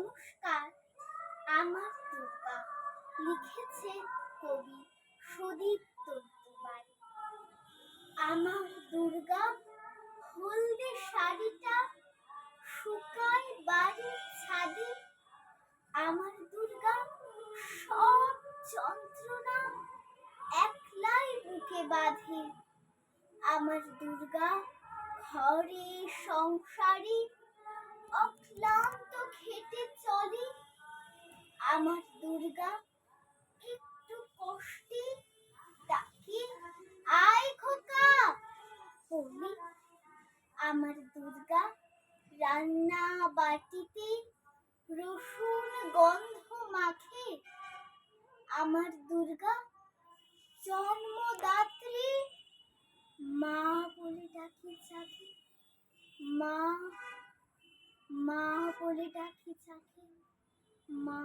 নমস্কার, আমার দুর্গা। লিখেছে কবি সুদীপ্ত দুবাই। আমার দুর্গা হলদে শাড়িটা শুকায় বাড়ির ছাদে। আমার দুর্গা সব যন্ত্রণা একলাই বুকে বাঁধে। আমার দুর্গা ঘরে সংসারে অক্লান্ত খেটে চলে। আমার দুর্গা একটু কষ্টে ডাকে, আয় খোকা বলে। আমার দুর্গা রান্না বাটিতে রসুন গন্ধ মাখে। আমার দুর্গা জন্মদাত্রী মা বলে ডাকে যাকে, মা মা বলে ডাকে যাকে, মা।